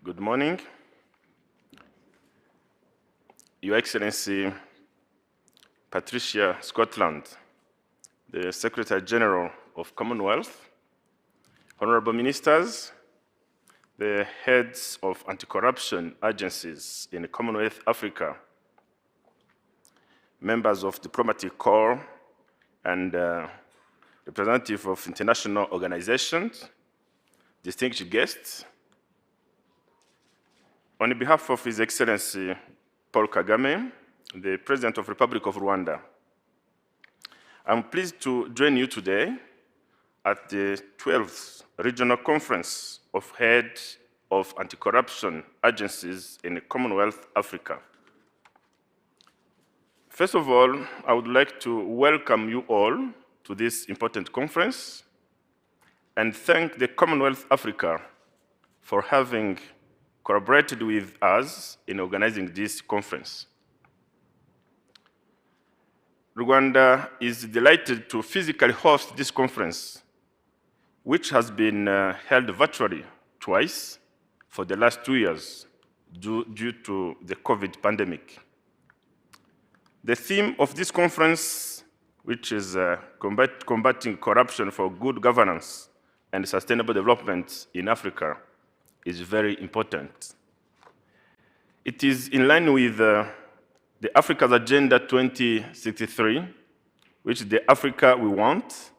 Good morning. Your Excellency, Patricia, Scotland, the Secretary General of Commonwealth, honorable ministers, the heads of anti-corruption agencies in Commonwealth Africa, members of diplomatic corps, and representatives of international organizations, distinguished guests. On behalf of His Excellency Paul Kagame, the President of the Republic of Rwanda, I'm pleased to join you today at the 12th Regional Conference of Heads of Anti-Corruption Agencies in the Commonwealth Africa. First of all, I would like to welcome you all to this important conference and thank the Commonwealth Africa for having collaborated with us in organizing this conference. Rwanda is delighted to physically host this conference, which has been held virtually twice for the last 2 years due to the COVID pandemic. The theme of this conference, which is combating corruption for good governance and sustainable development in Africa, is very important. It is in line with the Africa's Agenda 2063, which is the Africa we want.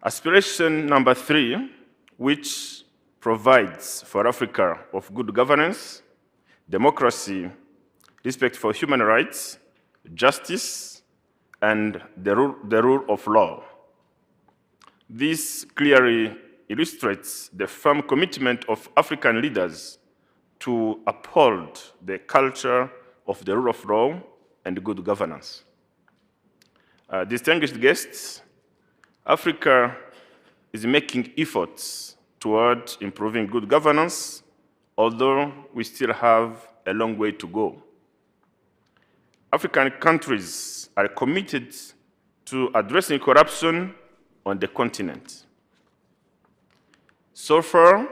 Aspiration number 3, which provides for Africa of good governance, democracy, respect for human rights, justice, and the rule of law. This clearly illustrates the firm commitment of African leaders to uphold the culture of the rule of law and good governance. Distinguished guests, Africa is making efforts toward improving good governance, although we still have a long way to go. African countries are committed to addressing corruption on the continent. So far,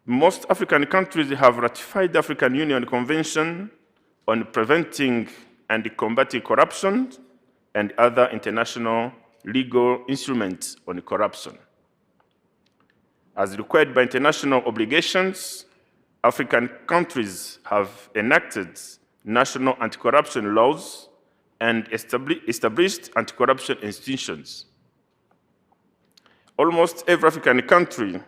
most African countries have ratified the African Union Convention on Preventing and Combating Corruption and other international legal instruments on corruption. As required by international obligations, African countries have enacted national anti-corruption laws and established anti-corruption institutions. Almost every African country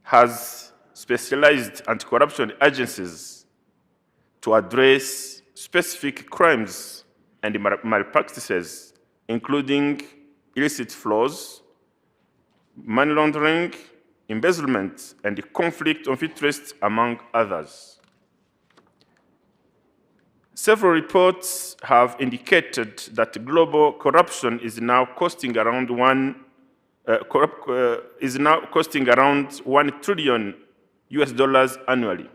has specialized anti-corruption agencies to address specific crimes and malpractices, including illicit flows, money laundering, embezzlement, and conflict of interest, among others. Several reports have indicated that global corruption is now costing around $1 trillion annually.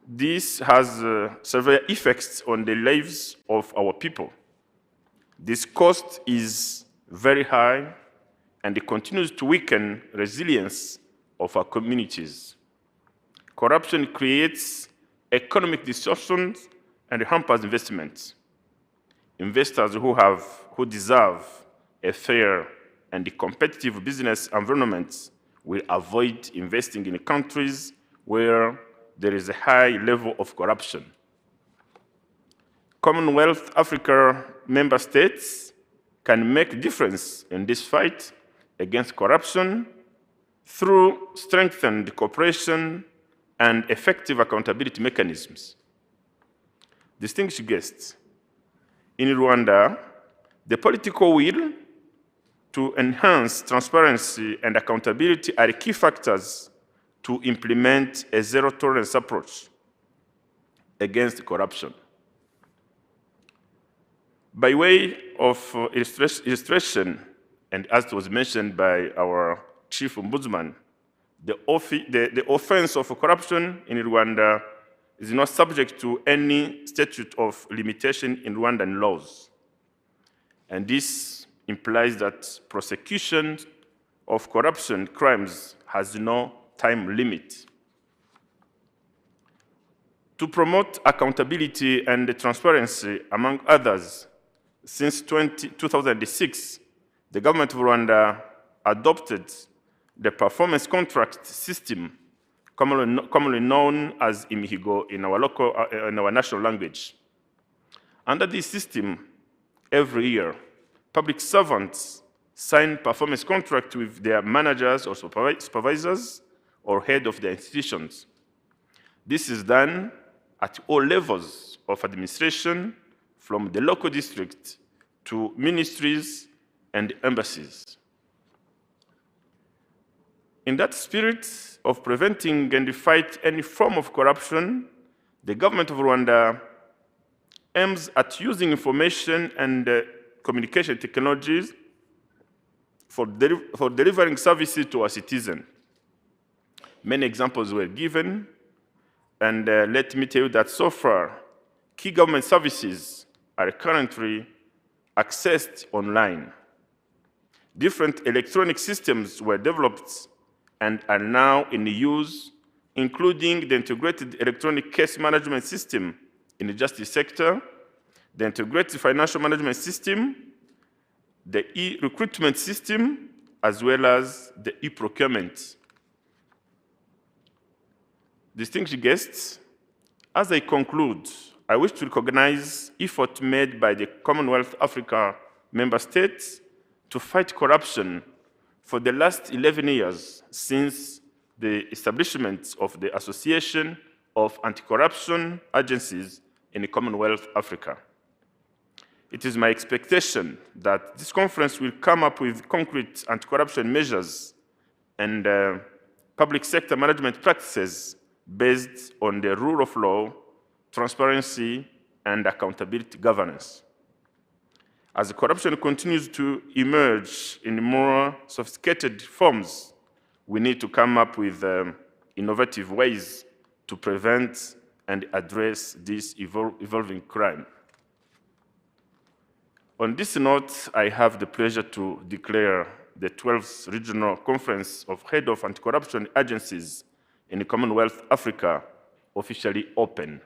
This has severe effects on the lives of our people. This cost is very high and it continues to weaken resilience of our communities. Corruption creates economic distortions and hampers investments. Investors who deserve a fair and competitive business environment will avoid investing in countries where there is a high level of corruption. Commonwealth Africa member states can make a difference in this fight against corruption through strengthened cooperation and effective accountability mechanisms. Distinguished guests, in Rwanda, the political will to enhance transparency and accountability are key factors to implement a zero-tolerance approach against corruption. By way of illustration, and as was mentioned by our Chief Ombudsman, the offense of corruption in Rwanda is not subject to any statute of limitation in Rwandan laws. And this implies that prosecution of corruption crimes has no time limit. To promote accountability and transparency, among others, since 2006, the government of Rwanda adopted the performance contract system, commonly known as imihigo in our national language. Under this system, every year, public servants sign performance contract with their managers or supervisors or head of their institutions. This is done at all levels of administration, from the local district to ministries and embassies. In that spirit of preventing and fight any form of corruption, the government of Rwanda aims at using information and communication technologies for delivering services to our citizens. Many examples were given, and let me tell you that so far, key government services are currently accessed online. Different electronic systems were developed and are now in use, including the integrated electronic case management system in the justice sector, the integrated financial management system, the e-recruitment system, as well as the e-procurement. Distinguished guests, as I conclude, I wish to recognize efforts made by the Commonwealth Africa member states to fight corruption for the last 11 years since the establishment of the Association of Anti-Corruption Agencies in the Commonwealth Africa. It is my expectation that this conference will come up with concrete anti-corruption measures and public sector management practices based on the rule of law, transparency, and accountability governance. As corruption continues to emerge in more sophisticated forms, we need to come up with innovative ways to prevent and address this evolving crime. On this note, I have the pleasure to declare the 12th Regional Conference of Head of Anti-Corruption Agencies in the Commonwealth Africa officially open.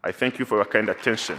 I thank you for your kind attention.